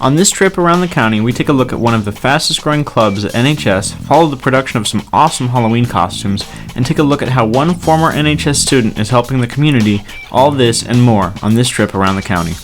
On this trip around the county, we take a look at one of the fastest growing clubs at NHS, follow the production of some awesome Halloween costumes, and take a look at how one former NHS student is helping the community. All this and more on this trip around the county.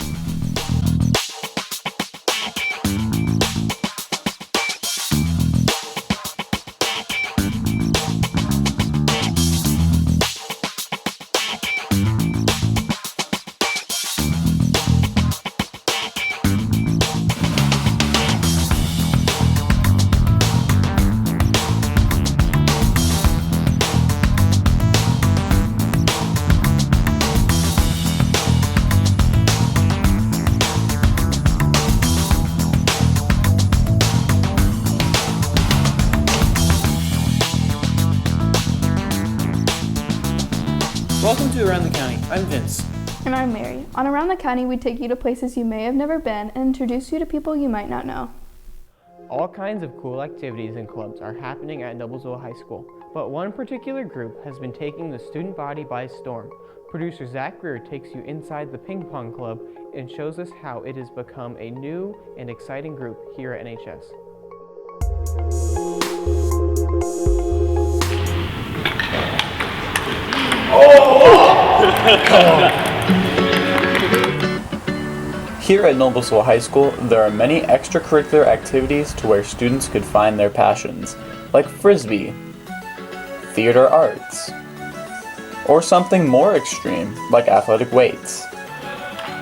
Welcome to Around the County. I'm Vince. And I'm Mary. On Around the County, we take you to places you may have never been and introduce you to people you might not know. All kinds of cool activities and clubs are happening at Noblesville High School, but one particular group has been taking the student body by storm. Producer Zach Greer takes you inside the Ping Pong Club and shows us how it has become a new and exciting group here at NHS. Here at Noblesville High School, there are many extracurricular activities to where students could find their passions, like frisbee, theater arts, or something more extreme, like athletic weights.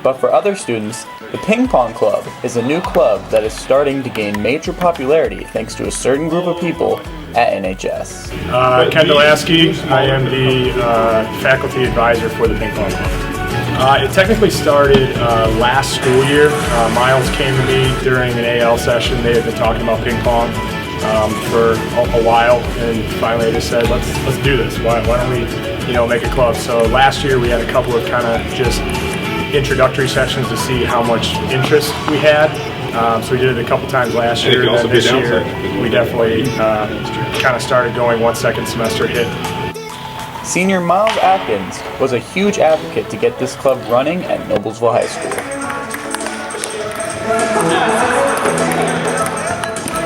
But for other students, the Ping Pong Club is a new club that is starting to gain major popularity thanks to a certain group of people at NHS. Kendall Askey, I am the faculty advisor for the Ping Pong Club. It technically started last school year. Miles came to me during an AL session. They had been talking about ping pong for a while, and finally I just said, let's do this. Why don't we, make a club? So last year we had a couple of kind of just introductory sessions to see how much interest we had. So we did it a couple times last year, and then this year we definitely kind of started going once second semester hit. Senior Miles Atkins was a huge advocate to get this club running at Noblesville High School.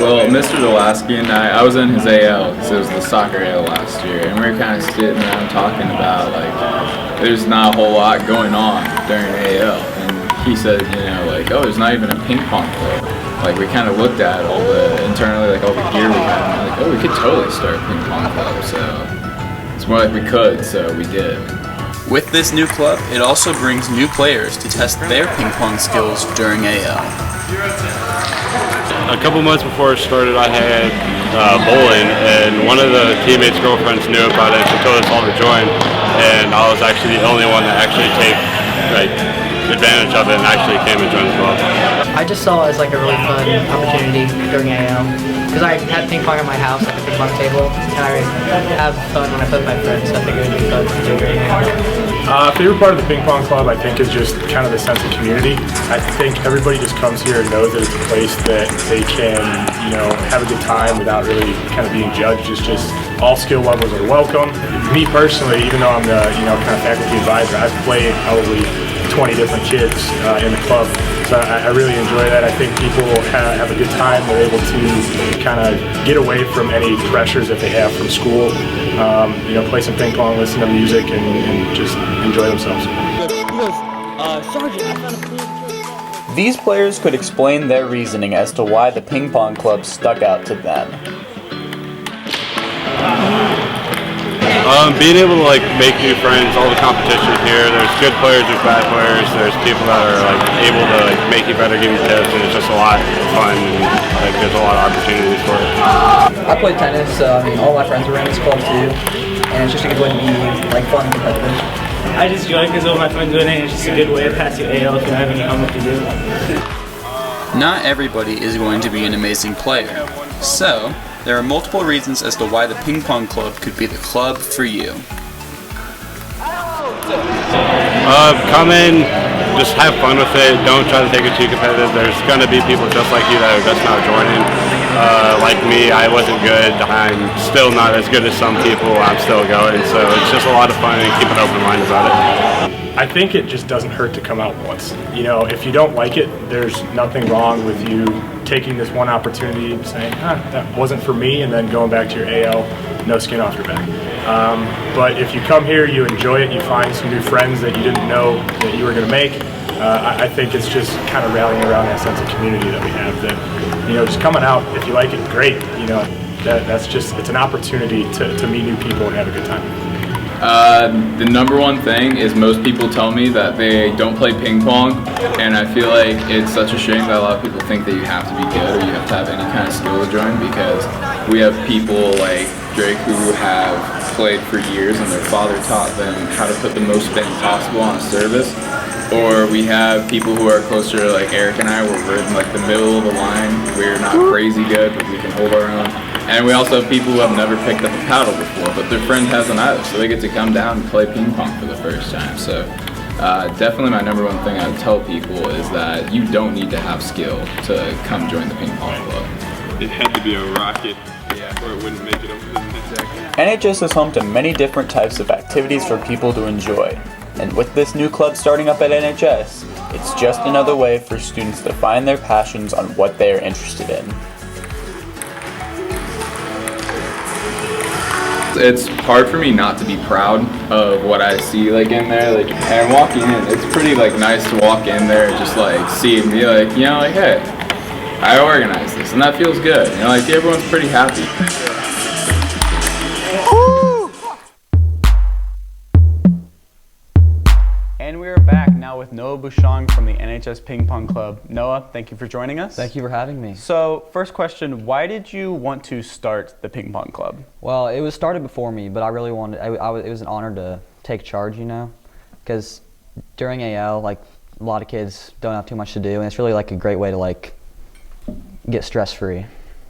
Well, Mr. Delaski and I was in his AL, so it was the soccer AL last year, and we were kind of sitting around talking about, there's not a whole lot going on during AL, and he said, oh, there's not even a ping pong club. We kind of looked at all the, internally, all the gear we had, and we could totally start a ping pong club, so it's more like we could, so we did. With this new club, it also brings new players to test their ping pong skills during AL. A couple months before it started, I had bowling, and one of the teammates' girlfriends knew about it and told us all to join, and I was actually the only one that actually take advantage of it and actually came and joined the club. I just saw it as a really fun opportunity during AL, because I had ping pong at my house, a ping pong table, and I have fun when I play with my friends, so I figured it would be fun to do during AL. Favorite part of the ping pong club, I think, is just kind of the sense of community. I think everybody just comes here and knows that it's a place that they can, have a good time without really kind of being judged. It's just all skill levels are welcome. Me personally, even though I'm the, kind of faculty advisor, I've played probably 20 different kids in the club. So I really enjoy that. I think people have a good time. They're able to kind of get away from any pressures that they have from school. Play some ping pong, listen to music, and just enjoy themselves. These players could explain their reasoning as to why the ping pong club stuck out to them. Being able to make new friends, all the competition here, there's good players, there's bad players, there's people that are able to make you better, give you tips, and it's just a lot of fun, and there's a lot of opportunities for it. I played tennis, so all my friends were in this club too, and it's just a good way to be fun and competitive. I just joined because all my friends doing it, and it's just a good way to pass your AL if you have any homework to do. Not everybody is going to be an amazing player, so there are multiple reasons as to why the ping pong club could be the club for you. Come in, just have fun with it. Don't try to take it too competitive. There's going to be people just like you that are just now joining. Like me, I wasn't good. I'm still not as good as some people. I'm still going. So it's just a lot of fun and keep an open mind about it. I think it just doesn't hurt to come out once. You know, if you don't like it, there's nothing wrong with you taking this one opportunity and saying, that wasn't for me, and then going back to your AL, no skin off your back. But if you come here, you enjoy it, you find some new friends that you didn't know that you were going to make, I think it's just kind of rallying around that sense of community that we have, that, you know, just coming out, if you like it, great. You know, that's just, it's an opportunity to meet new people and have a good time. The number one thing is most people tell me that they don't play ping pong, and I feel like it's such a shame that a lot of people think that you have to be good or you have to have any kind of skill to join, because we have people like Drake who have played for years and their father taught them how to put the most spin possible on a service. Or we have people who are closer, like Eric and I, where we're in like the middle of the line. We're not crazy good, but we can hold our own. And we also have people who have never picked up a paddle before, but their friend hasn't either, so they get to come down and play ping pong for the first time. So definitely my number one thing I would tell people is that you don't need to have skill to come join the ping pong club. It had to be a rocket, or it wouldn't make it over the net. NHS is home to many different types of activities for people to enjoy. And with this new club starting up at NHS, it's just another way for students to find their passions on what they are interested in. It's hard for me not to be proud of what I see like in there, like, and walking in, it's pretty like nice to walk in there and just like see and be like, you know, like, hey, I organized this, and that feels good. You know, like everyone's pretty happy. And we are back now with Noah Bouchong from the NHS Ping Pong Club. Noah, thank you for joining us. Thank you for having me. So, first question, why did you want to start the Ping Pong Club? Well, it was started before me, but I really wanted, it was an honor to take charge, you know, because during AL, like, a lot of kids don't have too much to do, and it's really like a great way to like get stress-free.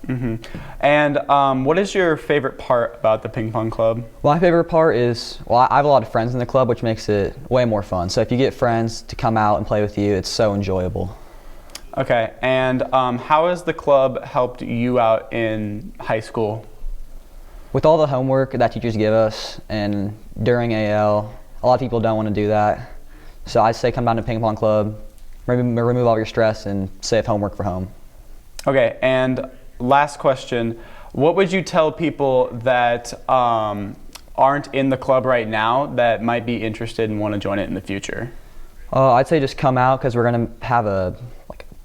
Mm-hmm. And what is your favorite part about the Ping Pong Club? My favorite part is, well, I have a lot of friends in the club, which makes it way more fun. So if you get friends to come out and play with you, it's so enjoyable. Okay, and how has the club helped you out in high school? With all the homework that teachers give us, and during AL, a lot of people don't want to do that. So I say come down to Ping Pong Club, remove all your stress, and save homework for home. Okay, and last question, what would you tell people that aren't in the club right now that might be interested and want to join it in the future? I'd say just come out, because we're going to have a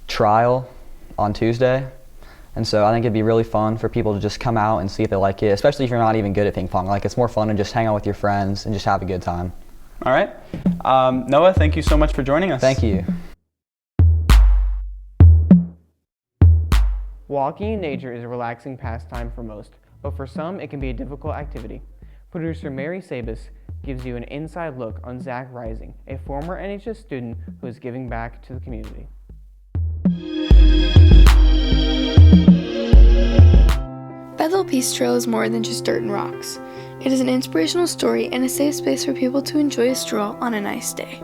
trial on Tuesday. And so I think it'd be really fun for people to just come out and see if they like it, especially if you're not even good at ping pong. Like, it's more fun to just hang out with your friends and just have a good time. All right. Noah, thank you so much for joining us. Thank you. Walking in nature is a relaxing pastime for most, but for some it can be a difficult activity. Producer Mary Sabis gives you an inside look on Zach Rising, a former NHS student who is giving back to the community. Bethel Peace Trail is more than just dirt and rocks. It is an inspirational story and a safe space for people to enjoy a stroll on a nice day.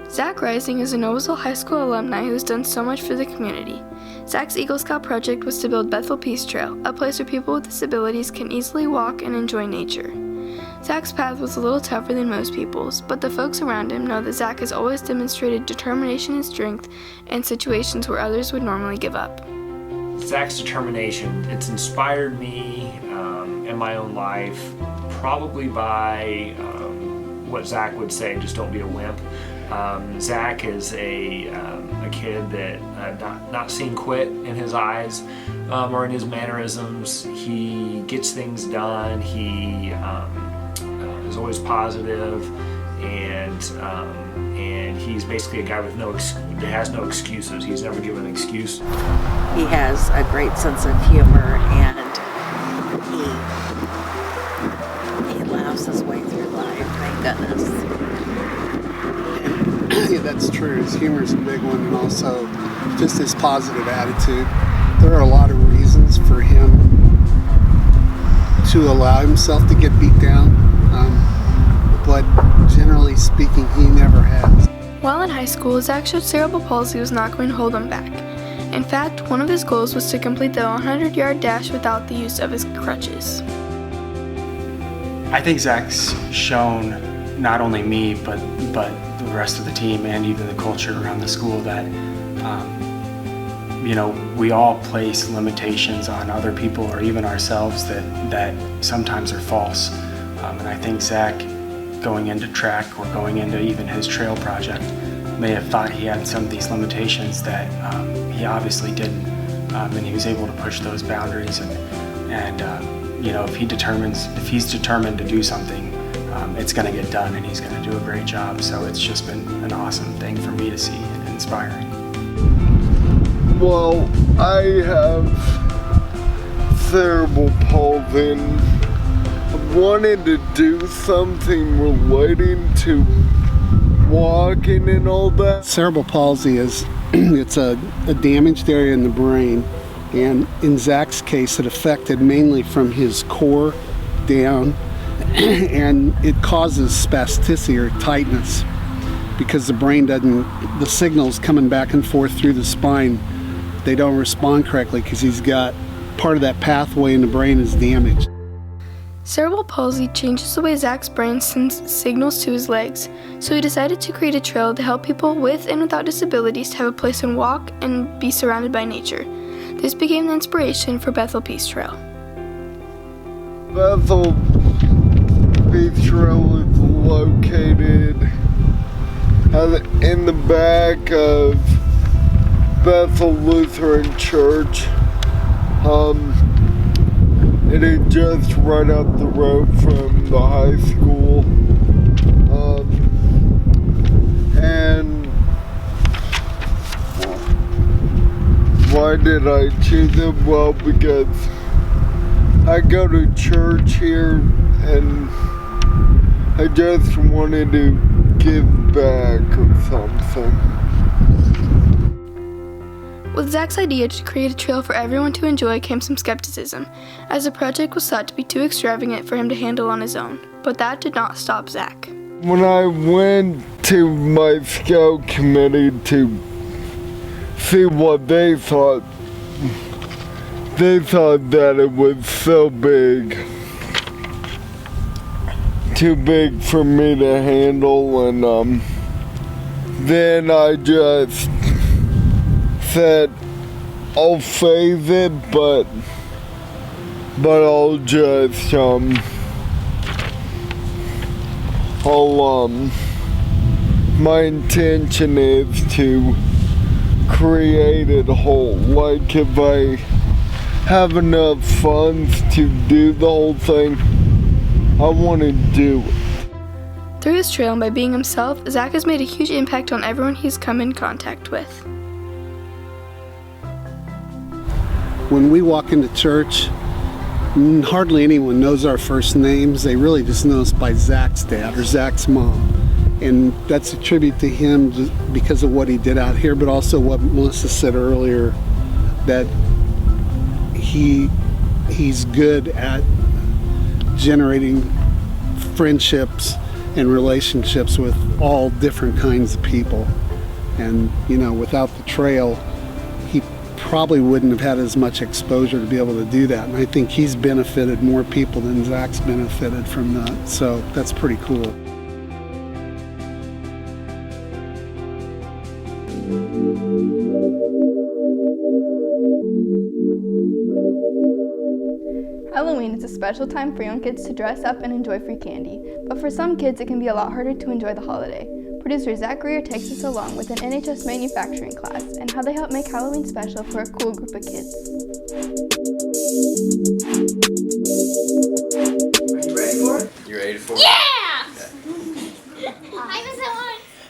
Zach Rising is a Noblesville High School alumni who has done so much for the community. Zach's Eagle Scout project was to build Bethel Peace Trail, a place where people with disabilities can easily walk and enjoy nature. Zach's path was a little tougher than most people's, but the folks around him know that Zach has always demonstrated determination and strength in situations where others would normally give up. Zach's determination, it's inspired me in my own life, probably by what Zach would say, just don't be a wimp. Zach is a kid that I've not seen quit in his eyes or in his mannerisms. He gets things done. He is always positive, and he's basically a guy with that has no excuses. He's never given an excuse. He has a great sense of humor, and he laughs his way through life. Thank goodness. Yeah, that's true. His humor is a big one, and also just his positive attitude. There are a lot of reasons for him to allow himself to get beat down, but generally speaking, he never has. While in high school, Zach showed cerebral palsy was not going to hold him back. In fact, one of his goals was to complete the 100-yard dash without the use of his crutches. I think Zach's shown not only me, but the rest of the team and even the culture around the school that, you know, we all place limitations on other people or even ourselves that sometimes are false. And I think Zach, going into track or going into even his trail project, may have thought he had some of these limitations that he obviously didn't. And he was able to push those boundaries and you know, if he's determined to do something, it's going to get done and he's going to do a great job. So it's just been an awesome thing for me to see and inspiring. Well, I have cerebral palsy and I wanted to do something relating to walking and all that. Cerebral palsy is it's a damaged area in the brain, and in Zach's case it affected mainly from his core down, and it causes spasticity or tightness because the brain the signals coming back and forth through the spine, they don't respond correctly because he's got part of that pathway in the brain is damaged. Cerebral palsy changes the way Zach's brain sends signals to his legs, so he decided to create a trail to help people with and without disabilities to have a place to walk and be surrounded by nature. This became the inspiration for Bethel Peace Trail. Bethel Peace Trail is located in the back of Bethel Lutheran Church. It is just right up the road from the high school. And why did I choose it? Well, because I go to church here and I just wanted to give back or something. With Zach's idea to create a trail for everyone to enjoy came some skepticism, as the project was thought to be too extravagant for him to handle on his own. But that did not stop Zach. When I went to my scout committee to see what they thought that it was so big, too big for me to handle, and then I just said I'll phase it, but I'll just my intention is to create it whole. Like if I have enough funds to do the whole thing, I want to do it. Through his trail and by being himself, Zach has made a huge impact on everyone he's come in contact with. When we walk into church, hardly anyone knows our first names. They really just know us by Zach's dad or Zach's mom. And that's a tribute to him just because of what he did out here, but also what Melissa said earlier, that he's good at generating friendships and relationships with all different kinds of people. And, you know, without the trail, he probably wouldn't have had as much exposure to be able to do that. And I think he's benefited more people than Zach's benefited from that. So that's pretty cool. Halloween is a special time for young kids to dress up and enjoy free candy, but for some kids it can be a lot harder to enjoy the holiday. Producer Zach Greer takes us along with an NHS manufacturing class and how they help make Halloween special for a cool group of kids. Are you ready for it? You ready for it? Yeah!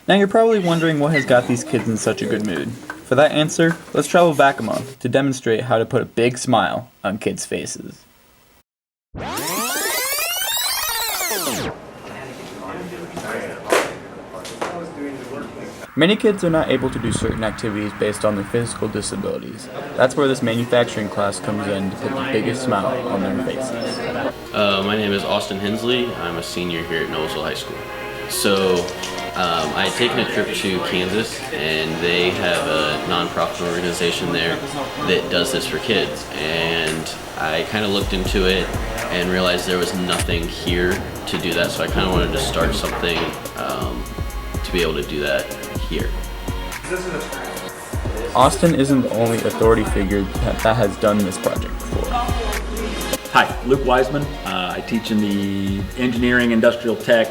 Now you're probably wondering what has got these kids in such a good mood. For that answer, let's travel back a month to demonstrate how to put a big smile on kids' faces. Many kids are not able to do certain activities based on their physical disabilities. That's where this manufacturing class comes in to put the biggest smile on their faces. My name is Austin Hensley. I'm a senior here at Noblesville High School. So I had taken a trip to Kansas, and they have a nonprofit organization there that does this for kids. And I kind of looked into it, and realized there was nothing here to do that, so I kind of wanted to start something to be able to do that here. Austin isn't the only authority figure that has done this project before. Hi, Luke Wiseman. I teach in the Engineering Industrial Tech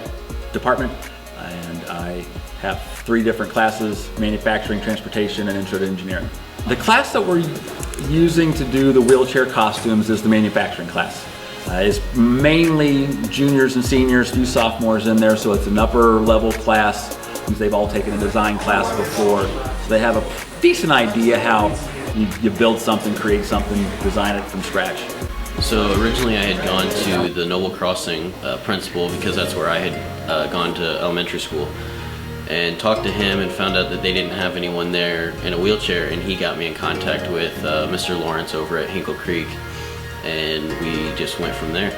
department, and I have 3 different classes: manufacturing, transportation, and intro to engineering. The class that we're using to do the wheelchair costumes is the manufacturing class. It's mainly juniors and seniors, few sophomores in there, so it's an upper level class. They've all taken a design class before, so they have a decent idea how you build something, create something, design it from scratch. So originally I had gone to the Noble Crossing principal, because that's where I had gone to elementary school, and talked to him and found out that they didn't have anyone there in a wheelchair, and he got me in contact with Mr. Lawrence over at Hinkle Creek, and we just went from there.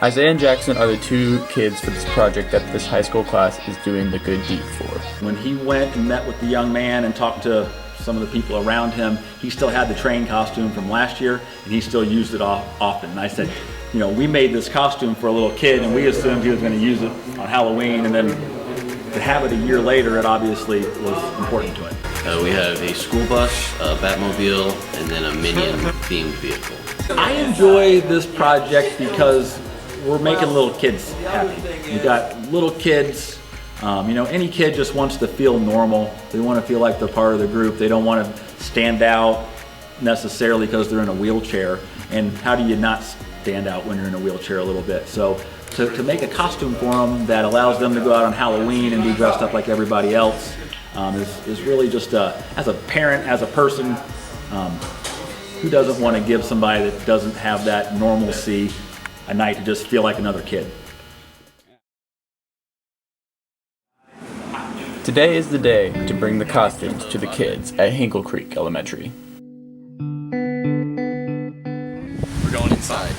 Isaiah and Jackson are the 2 kids for this project that this high school class is doing the good deed for. When he went and met with the young man and talked to some of the people around him, he still had the train costume from last year, and he still used it often. And I said, you know, we made this costume for a little kid, and we assumed he was going to use it on Halloween, and then to have it a year later, it obviously was important to him. We have a school bus, a Batmobile, and then a Minion-themed vehicle. I enjoy this project because we're making little kids happy. We got little kids, you know, any kid just wants to feel normal. They want to feel like they're part of the group. They don't want to stand out necessarily because they're in a wheelchair. And how do you not stand out when you're in a wheelchair a little bit? So to make a costume for them that allows them to go out on Halloween and be dressed up like everybody else is really just, as a parent, as a person, who doesn't want to give somebody that doesn't have that normalcy a night to just feel like another kid? Today is the day to bring the costumes to the kids at Hinkle Creek Elementary. We're going inside.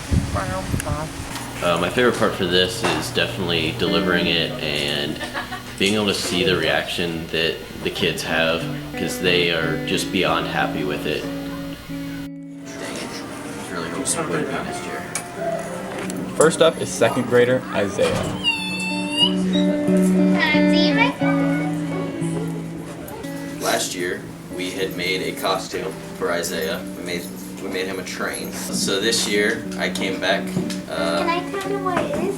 My favorite part for this is definitely delivering it and being able to see the reaction that the kids have, because they are just beyond happy with it. I really hope to put it on this year. First up is 2nd grader Isaiah. Last year, we had made a costume for Isaiah. We made him a train. So this year, I came back. Can I tell you what it is?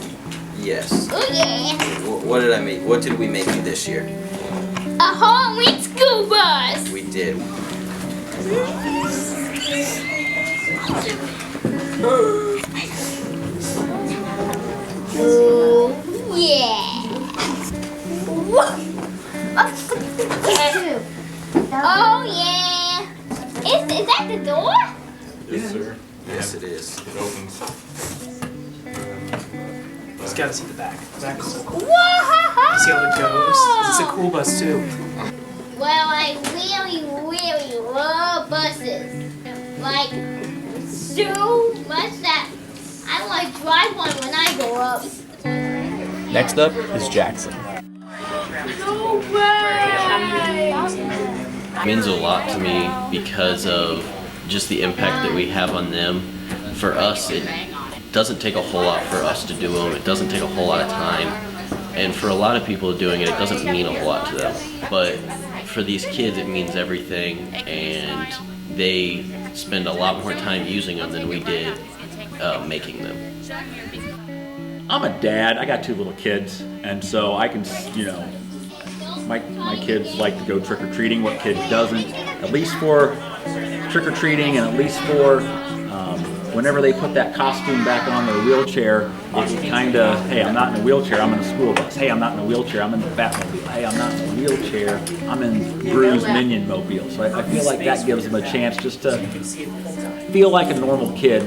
Yes. Oh yeah. What did I make? What did we make you this year? A Halloween school bus. We did. Oh yeah. Oh yeah. Is that the door? Yes, sir. Yes, it is. It opens. Just gotta see the back. The back is so cool. Whoa! See how it goes. It's a cool bus too. Well, I really love buses. Like, so much that I want to drive one when I grow up. Next up is Jackson. No way! It means a lot to me because of just the impact that we have on them. For us, it doesn't take a whole lot for us to do them. It doesn't take a whole lot of time. And for a lot of people doing it, it doesn't mean a whole lot to them. But for these kids, it means everything, and they spend a lot more time using them than we did making them. I'm a dad. I got 2 little kids, and so I can, you know, my kids like to go trick-or-treating. What kid doesn't? At least for trick-or-treating, and at least for whenever they put that costume back on their wheelchair, it's kind of, hey, I'm not in a wheelchair, I'm in a school bus. Hey, I'm not in a wheelchair, I'm in the Batmobile. Hey, I'm not in a wheelchair, I'm in Bruised Minion Mobile. So I feel like that gives them a chance just to feel like a normal kid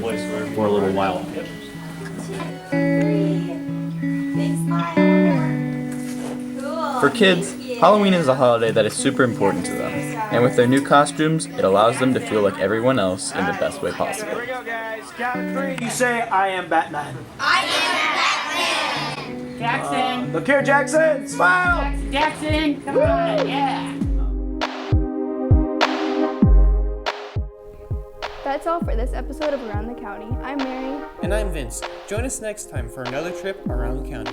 for a little while. For kids, Halloween is a holiday that is super important to them, and with their new costumes, it allows them to feel like everyone else in the best way possible. Here we go, guys. Count of 3. You say, I am Batman. I am Batman. Jackson. Look here, Jackson. Smile. Jackson, come on, yeah. That's all for this episode of Around the County. I'm Mary. And I'm Vince. Join us next time for another trip around the county.